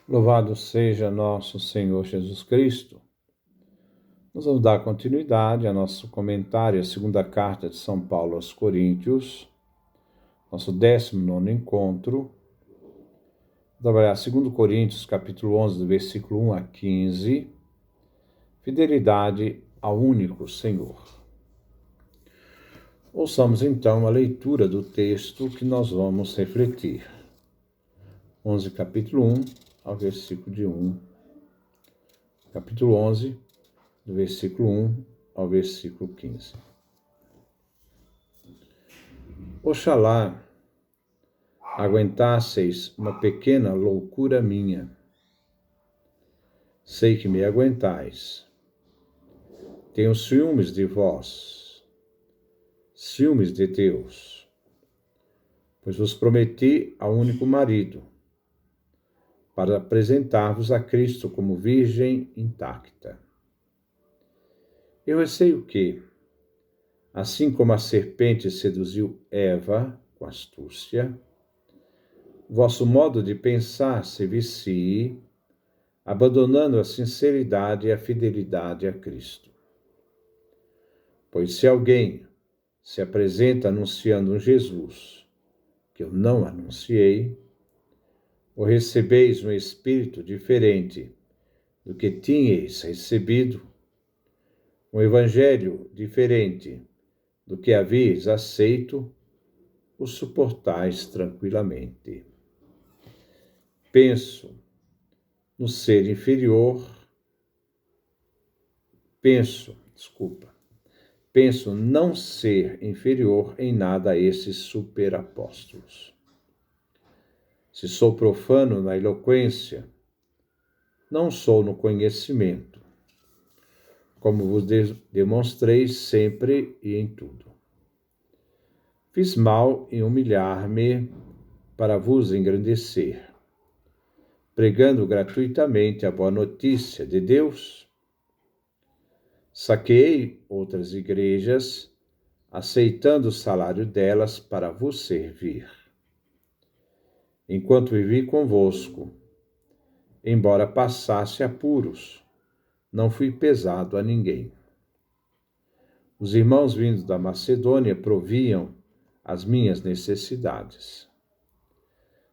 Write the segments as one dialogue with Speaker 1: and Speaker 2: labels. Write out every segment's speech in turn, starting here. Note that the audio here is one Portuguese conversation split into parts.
Speaker 1: Louvado seja nosso Senhor Jesus Cristo. Nós vamos dar continuidade ao nosso comentário, a segunda carta de São Paulo aos Coríntios, nosso 19º encontro. Trabalhar 2 Coríntios, capítulo 11, do versículo 1 a 15, fidelidade ao único Senhor. Ouçamos então a leitura do texto que nós vamos refletir. 11, capítulo 1, ao versículo de 1. Capítulo 11, do versículo 1 ao versículo 15. Oxalá aguentasseis uma pequena loucura minha. Sei que me aguentais. Tenho ciúmes de vós, ciúmes de Deus, pois vos prometi ao único marido, para apresentar-vos a Cristo como virgem intacta. Eu receio que, assim como a serpente seduziu Eva com astúcia, vosso modo de pensar se vicie, abandonando a sinceridade e a fidelidade a Cristo. Pois se alguém se apresenta anunciando um Jesus que eu não anunciei, ou recebeis um espírito diferente do que tinhais recebido, um evangelho diferente do que havíeis aceito, o suportais tranquilamente. Penso não ser inferior em nada a esses superapóstolos. Se sou profano na eloquência, não sou no conhecimento, como vos demonstrei sempre e em tudo. Fiz mal em humilhar-me para vos engrandecer, pregando gratuitamente a boa notícia de Deus. Saqueei outras igrejas, aceitando o salário delas para vos servir. Enquanto vivi convosco, embora passasse apuros, não fui pesado a ninguém. Os irmãos vindos da Macedônia proviam as minhas necessidades.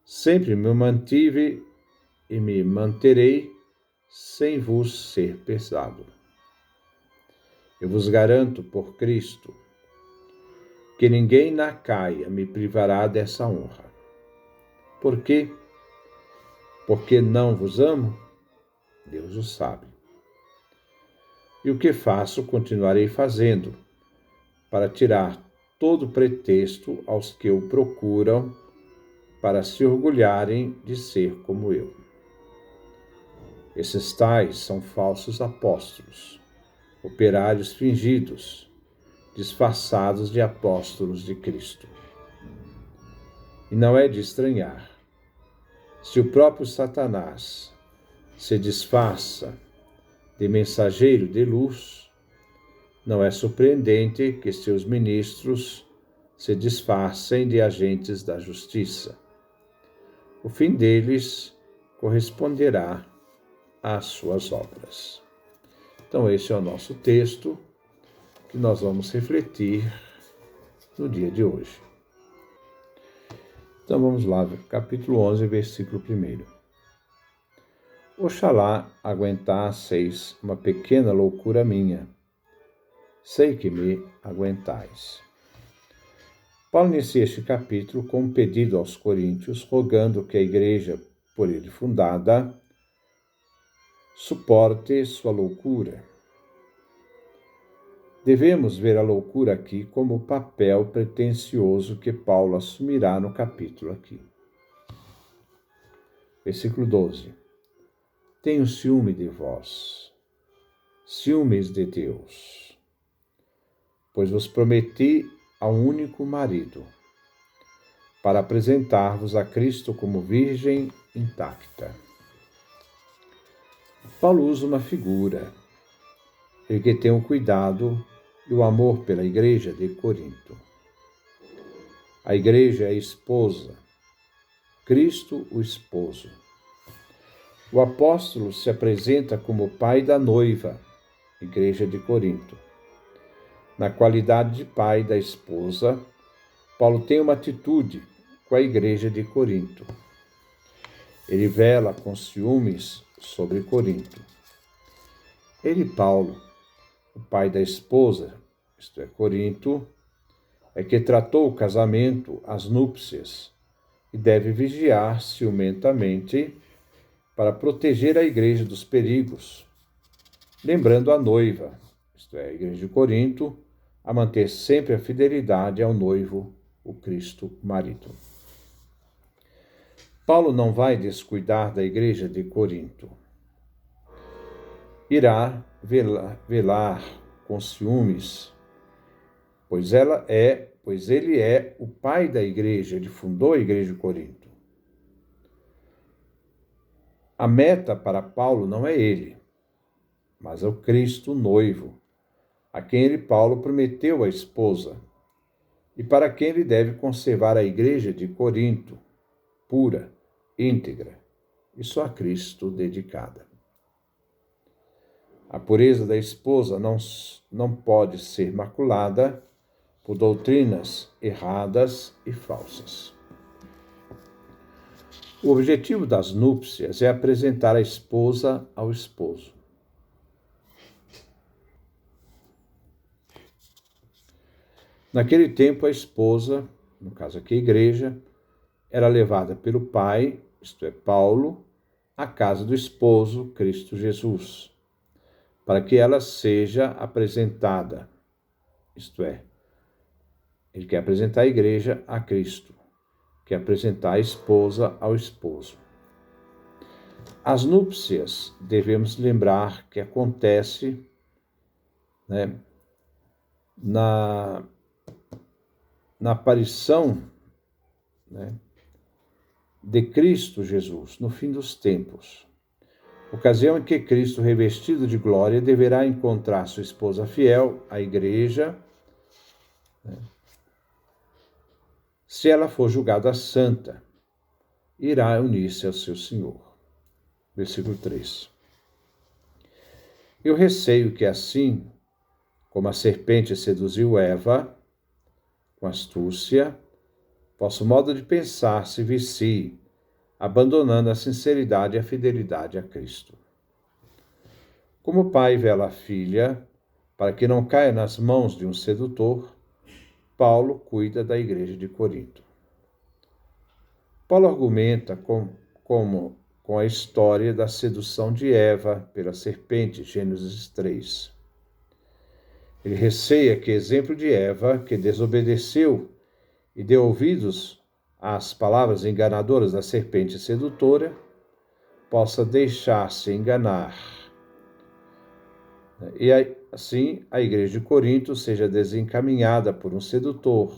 Speaker 1: Sempre me mantive e me manterei sem vos ser pesado. Eu vos garanto por Cristo que ninguém na Acaia me privará dessa honra. Por quê? Porque não vos amo? Deus o sabe. E o que faço, continuarei fazendo, para tirar todo pretexto aos que o procuram, para se orgulharem de ser como eu. Esses tais são falsos apóstolos, operários fingidos, disfarçados de apóstolos de Cristo. E não é de estranhar, se o próprio Satanás se disfarça de mensageiro de luz, não é surpreendente que seus ministros se disfarcem de agentes da justiça. O fim deles corresponderá às suas obras. Então, esse é o nosso texto que nós vamos refletir no dia de hoje. Então, vamos lá, capítulo 11, versículo 1. Oxalá aguentasseis uma pequena loucura minha. Sei que me aguentais. Paulo inicia este capítulo com um pedido aos coríntios, rogando que a igreja, por ele fundada, suporte sua loucura. Devemos ver a loucura aqui como o papel pretensioso que Paulo assumirá no capítulo aqui. Versículo 12. Tenho ciúme de vós, ciúmes de Deus, pois vos prometi a um único marido, para apresentar-vos a Cristo como virgem intacta. Paulo usa uma figura, ele que tem o cuidado e o amor pela igreja de Corinto. A igreja é a esposa, Cristo o esposo. O apóstolo se apresenta como pai da noiva, Igreja de Corinto. Na qualidade de pai da esposa, Paulo tem uma atitude com a Igreja de Corinto. Ele vela com ciúmes sobre Corinto. Ele, Paulo, o pai da esposa, isto é, Corinto, é que tratou o casamento, as núpcias, e deve vigiar ciumentamente para proteger a igreja dos perigos, lembrando a noiva, isto é, a igreja de Corinto, a manter sempre a fidelidade ao noivo, o Cristo marido. Paulo não vai descuidar da igreja de Corinto. Irá velar com ciúmes, pois ele é o pai da igreja, ele fundou a igreja de Corinto. A meta para Paulo não é ele, mas é o Cristo noivo, a quem ele, Paulo, prometeu a esposa, e para quem ele deve conservar a igreja de Corinto, pura, íntegra, e só a Cristo dedicada. A pureza da esposa não pode ser maculada por doutrinas erradas e falsas. O objetivo das núpcias é apresentar a esposa ao esposo. Naquele tempo, a esposa, no caso aqui a igreja, era levada pelo pai, isto é, Paulo, à casa do esposo, Cristo Jesus, para que ela seja apresentada, isto é, ele quer apresentar a igreja a Cristo, quer apresentar a esposa ao esposo. As núpcias, devemos lembrar que acontece, na aparição, de Cristo Jesus, no fim dos tempos. Ocasião em que Cristo, revestido de glória, deverá encontrar sua esposa fiel, a igreja, se ela for julgada santa, irá unir-se ao seu Senhor. Versículo 3. Eu receio que assim, como a serpente seduziu Eva com astúcia, vosso modo de pensar se vicie, abandonando a sinceridade e a fidelidade a Cristo. Como o pai vela a filha, para que não caia nas mãos de um sedutor, Paulo cuida da igreja de Corinto. Paulo argumenta com a história da sedução de Eva pela serpente, Gênesis 3. Ele receia que exemplo de Eva, que desobedeceu e deu ouvidos às palavras enganadoras da serpente sedutora, possa deixar-se enganar. E assim a igreja de Corinto seja desencaminhada por um sedutor,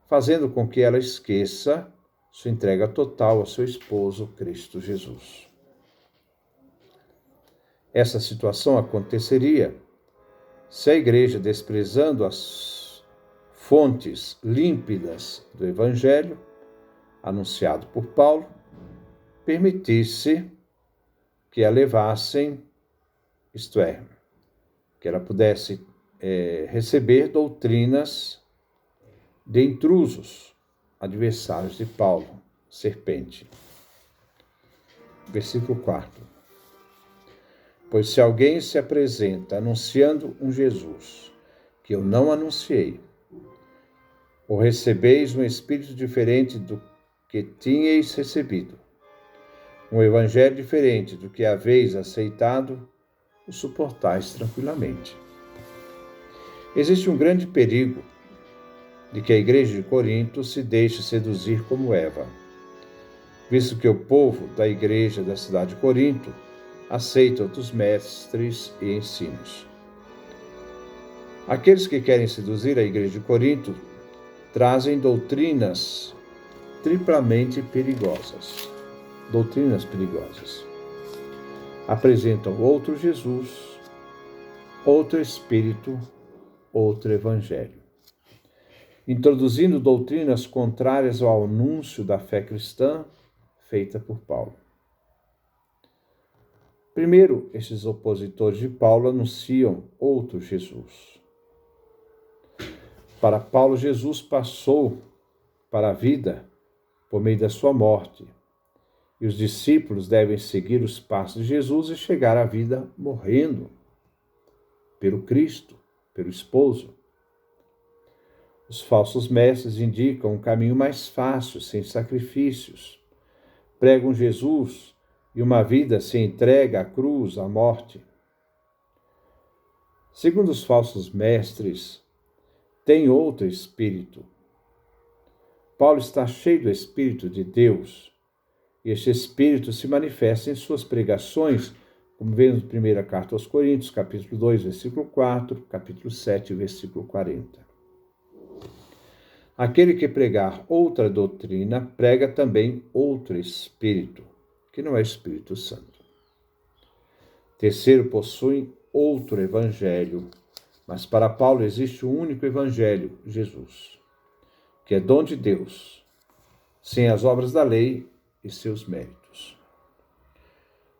Speaker 1: fazendo com que ela esqueça sua entrega total ao seu esposo, Cristo Jesus. Essa situação aconteceria se a igreja, desprezando as fontes límpidas do Evangelho, anunciado por Paulo, permitisse que a levassem, isto é, que ela pudesse receber doutrinas de intrusos, adversários de Paulo, serpente. Versículo 4. Pois se alguém se apresenta anunciando um Jesus que eu não anunciei, ou recebeis um espírito diferente do que tinhais recebido, um evangelho diferente do que haveis aceitado, o suportais tranquilamente. Existe um grande perigo de que a igreja de Corinto se deixe seduzir como Eva, visto que o povo da igreja da cidade de Corinto aceita outros mestres e ensinos. Aqueles que querem seduzir a igreja de Corinto trazem doutrinas triplamente perigosas. Doutrinas perigosas. Apresentam outro Jesus, outro Espírito, outro Evangelho, introduzindo doutrinas contrárias ao anúncio da fé cristã feita por Paulo. Primeiro, esses opositores de Paulo anunciam outro Jesus. Para Paulo, Jesus passou para a vida por meio da sua morte. E os discípulos devem seguir os passos de Jesus e chegar à vida morrendo pelo Cristo, pelo esposo. Os falsos mestres indicam um caminho mais fácil, sem sacrifícios. Pregam Jesus e uma vida se entrega à cruz, à morte. Segundo os falsos mestres, tem outro espírito. Paulo está cheio do Espírito de Deus. E este Espírito se manifesta em suas pregações, como vemos na primeira carta aos Coríntios, capítulo 2, versículo 4, capítulo 7, versículo 40. Aquele que pregar outra doutrina, prega também outro Espírito, que não é o Espírito Santo. Terceiro, possuem outro Evangelho, mas para Paulo existe um único Evangelho, Jesus, que é dom de Deus, sem as obras da lei e seus méritos.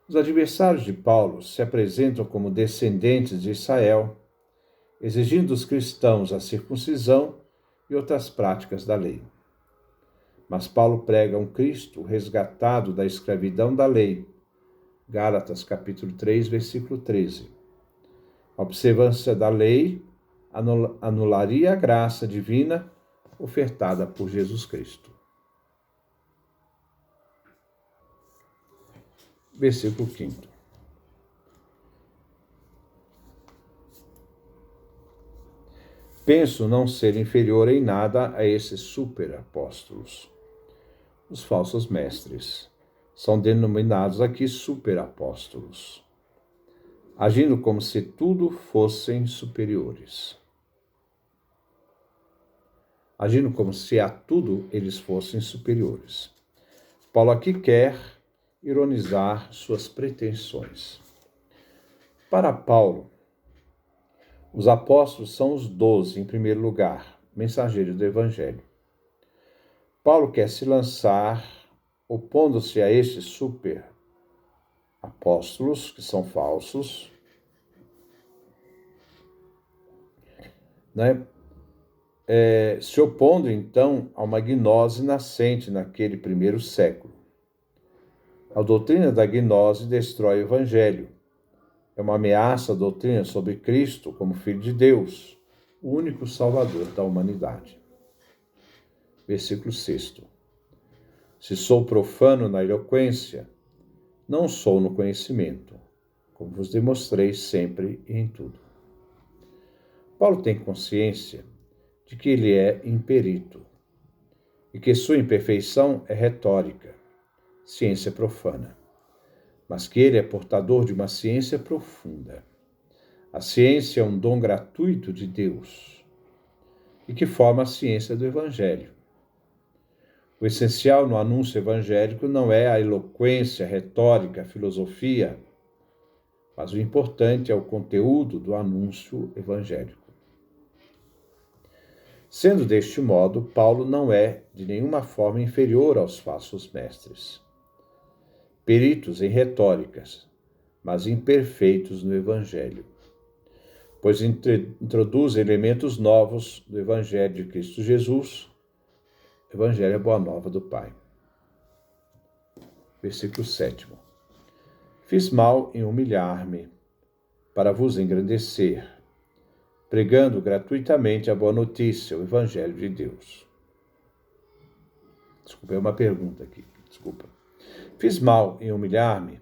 Speaker 1: Os adversários de Paulo se apresentam como descendentes de Israel, exigindo dos cristãos a circuncisão e outras práticas da lei. Mas Paulo prega um Cristo resgatado da escravidão da lei. Gálatas capítulo 3, versículo 13. A observância da lei anularia a graça divina ofertada por Jesus Cristo. Versículo 5. Penso não ser inferior em nada a esses superapóstolos. Os falsos mestres são denominados aqui superapóstolos, agindo como se tudo fossem superiores. Agindo como se a tudo eles fossem superiores. Paulo aqui quer ironizar suas pretensões. Para Paulo, os apóstolos são os 12, em primeiro lugar, mensageiros do Evangelho. Paulo quer se lançar, opondo-se a estes super apóstolos, que são falsos, se opondo, então, a uma gnose nascente naquele primeiro século. A doutrina da gnose destrói o Evangelho. É uma ameaça à doutrina sobre Cristo como Filho de Deus, o único Salvador da humanidade. Versículo 6. Se sou profano na eloquência, não sou no conhecimento, como vos demonstrei sempre e em tudo. Paulo tem consciência de que ele é imperito e que sua imperfeição é retórica, ciência profana, mas que ele é portador de uma ciência profunda. A ciência é um dom gratuito de Deus e que forma a ciência do Evangelho. O essencial no anúncio evangélico não é a eloquência, a retórica, a filosofia, mas o importante é o conteúdo do anúncio evangélico. Sendo deste modo, Paulo não é de nenhuma forma inferior aos falsos mestres, peritos em retóricas, mas imperfeitos no Evangelho, pois introduz elementos novos do Evangelho de Cristo Jesus. O Evangelho é a boa nova do Pai. Versículo 7. Fiz mal em humilhar-me para vos engrandecer, pregando gratuitamente a boa notícia, o Evangelho de Deus. Desculpa, é uma pergunta aqui. Desculpa. Fiz mal em humilhar-me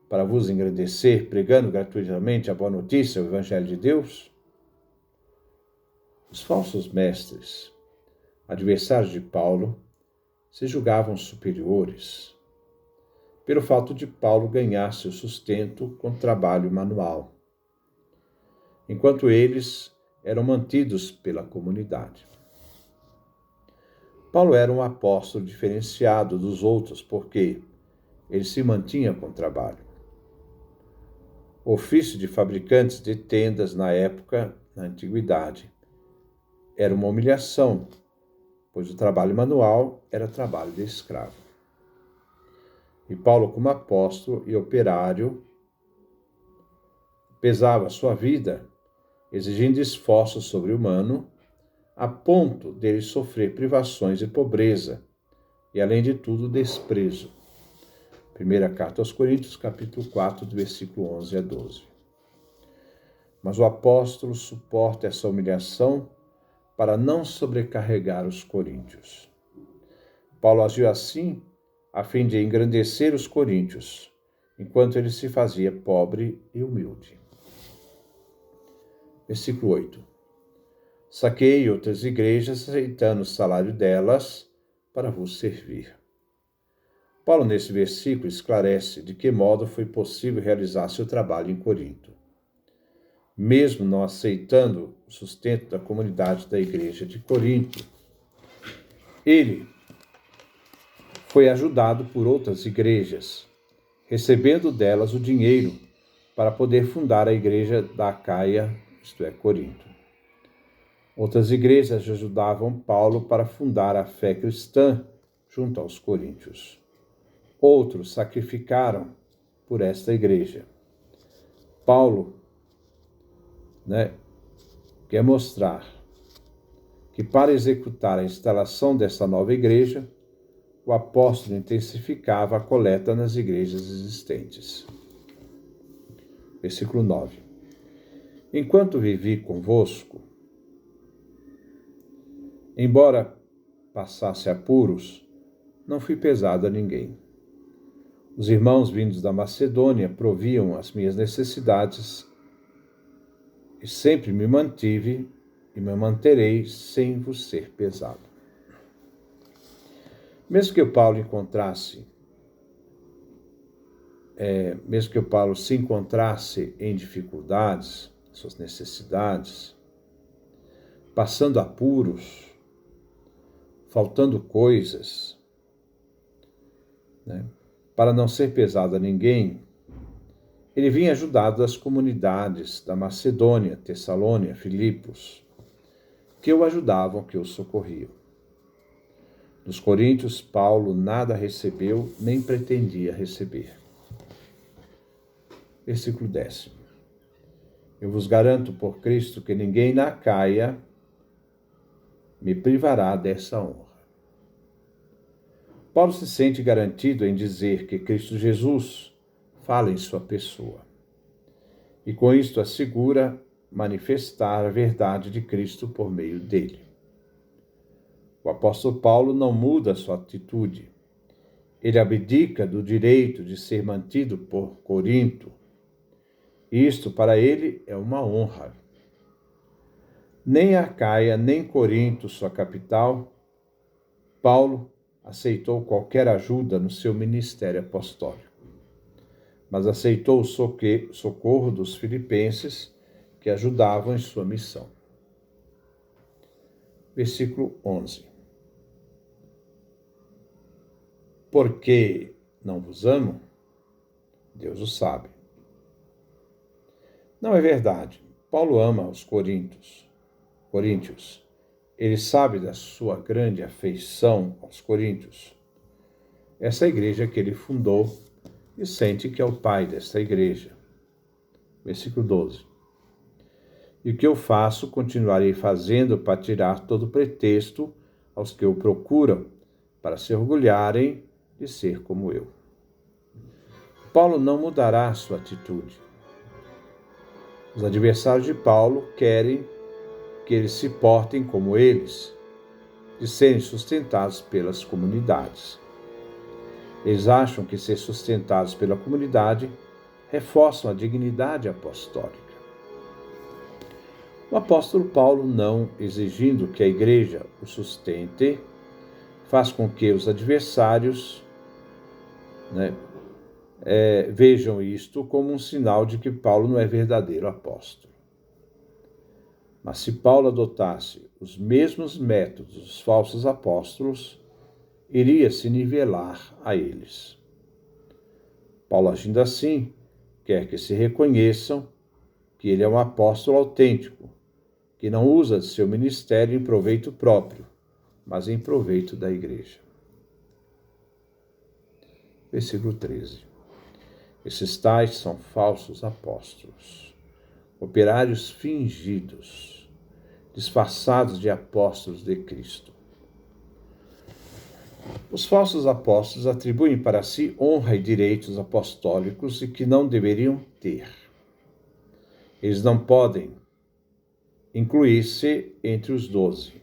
Speaker 1: para vos engrandecer, pregando gratuitamente a boa notícia, o Evangelho de Deus? Os falsos mestres, adversários de Paulo, se julgavam superiores, pelo fato de Paulo ganhar seu sustento com trabalho manual, enquanto eles eram mantidos pela comunidade. Paulo era um apóstolo diferenciado dos outros porque ele se mantinha com trabalho. O ofício de fabricantes de tendas na época, na antiguidade, era uma humilhação, pois o trabalho manual era trabalho de escravo. E Paulo, como apóstolo e operário, pesava sua vida, exigindo esforço sobre-humano, a ponto dele sofrer privações e pobreza, e além de tudo, desprezo. Primeira carta aos Coríntios, capítulo 4, do versículo 11 a 12. Mas o apóstolo suporta essa humilhação para não sobrecarregar os coríntios. Paulo agiu assim a fim de engrandecer os coríntios, enquanto ele se fazia pobre e humilde. Versículo 8. Saquei outras igrejas, aceitando o salário delas, para vos servir. Paulo, nesse versículo, esclarece de que modo foi possível realizar seu trabalho em Corinto, mesmo não aceitando o sustento da comunidade da igreja de Corinto. Ele foi ajudado por outras igrejas, recebendo delas o dinheiro para poder fundar a igreja da Acaia, isto é, Corinto. Outras igrejas ajudavam Paulo para fundar a fé cristã junto aos coríntios. Outros sacrificaram por esta igreja. Paulo, quer mostrar que para executar a instalação dessa nova igreja, o apóstolo intensificava a coleta nas igrejas existentes. Versículo 9. Enquanto vivi convosco, embora passasse apuros, não fui pesado a ninguém. Os irmãos vindos da Macedônia proviam as minhas necessidades e sempre me mantive e me manterei sem vos ser pesado. Mesmo que o Paulo se encontrasse em dificuldades, suas necessidades, passando apuros, faltando coisas, para não ser pesado a ninguém, ele vinha ajudado das comunidades da Macedônia, Tessalônia, Filipos, que o ajudavam, que o socorriam. Dos coríntios, Paulo nada recebeu, nem pretendia receber. Versículo 10. Eu vos garanto por Cristo que ninguém na Acaia me privará dessa honra. Paulo se sente garantido em dizer que Cristo Jesus fala em sua pessoa. E com isto assegura manifestar a verdade de Cristo por meio dele. O apóstolo Paulo não muda sua atitude. Ele abdica do direito de ser mantido por Corinto. Isto para ele é uma honra. Nem Acaia, nem Corinto, sua capital, Paulo aceitou qualquer ajuda no seu ministério apostólico, mas aceitou o socorro dos filipenses que ajudavam em sua missão. Versículo 11. Porque não vos amo? Deus o sabe. Não é verdade. Paulo ama os coríntios. Ele sabe da sua grande afeição aos coríntios. Essa igreja que ele fundou e sente que é o pai desta igreja. Versículo 12. E o que eu faço, continuarei fazendo para tirar todo pretexto aos que o procuram, para se orgulharem de ser como eu. Paulo não mudará sua atitude. Os adversários de Paulo querem que eles se portem como eles, de serem sustentados pelas comunidades. Eles acham que ser sustentados pela comunidade reforçam a dignidade apostólica. O apóstolo Paulo, não exigindo que a igreja o sustente, faz com que os adversários vejam isto como um sinal de que Paulo não é verdadeiro apóstolo. Mas se Paulo adotasse os mesmos métodos dos falsos apóstolos, iria se nivelar a eles. Paulo, agindo assim, quer que se reconheçam que ele é um apóstolo autêntico, que não usa de seu ministério em proveito próprio, mas em proveito da igreja. Versículo 13. Esses tais são falsos apóstolos, operários fingidos, disfarçados de apóstolos de Cristo. Os falsos apóstolos atribuem para si honra e direitos apostólicos e que não deveriam ter. Eles não podem incluir-se entre os 12,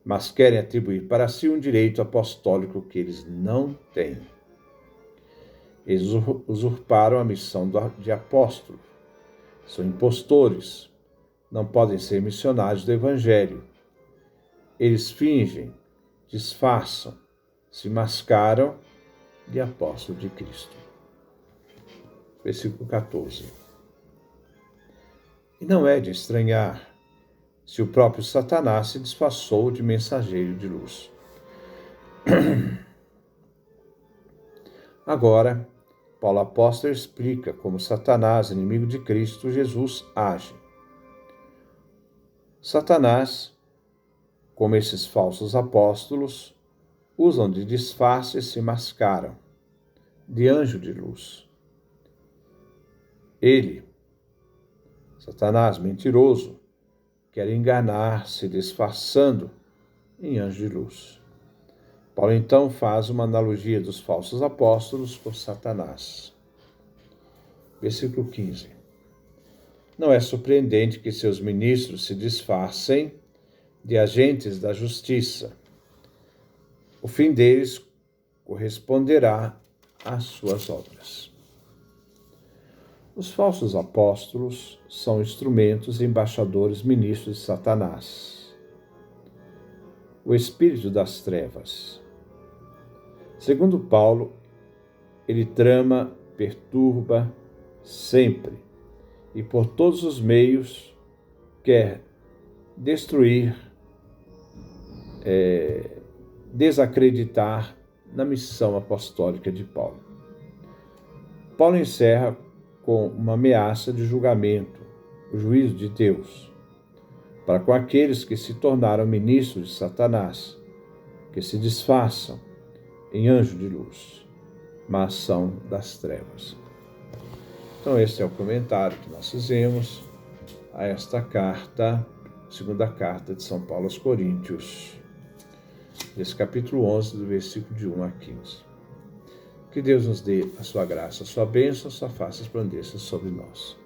Speaker 1: mas querem atribuir para si um direito apostólico que eles não têm. Eles usurparam a missão de apóstolo. São impostores, não podem ser missionários do Evangelho. Eles fingem, disfarçam, se mascaram de apóstolo de Cristo. Versículo 14. E não é de estranhar se o próprio Satanás se disfarçou de mensageiro de luz. Agora, Paulo apóstolo explica como Satanás, inimigo de Cristo Jesus, age. Satanás, como esses falsos apóstolos, usam de disfarce e se mascaram de anjo de luz. Ele, Satanás, mentiroso, quer enganar, se disfarçando em anjo de luz. Paulo então faz uma analogia dos falsos apóstolos com Satanás. Versículo 15. Não é surpreendente que seus ministros se disfarcem de agentes da justiça. O fim deles corresponderá às suas obras. Os falsos apóstolos são instrumentos e embaixadores ministros de Satanás, o espírito das trevas. Segundo Paulo, ele trama, perturba sempre e por todos os meios quer destruir, desacreditar na missão apostólica de Paulo. Paulo encerra com uma ameaça de julgamento, o juízo de Deus, para com aqueles que se tornaram ministros de Satanás, que se disfarçam em anjo de luz, mas são das trevas. Então, esse é o comentário que nós fizemos a esta carta, segunda carta de São Paulo aos Coríntios, desse capítulo 11, do versículo de 1 a 15. Que Deus nos dê a sua graça, a sua bênção, a sua face resplandeça sobre nós.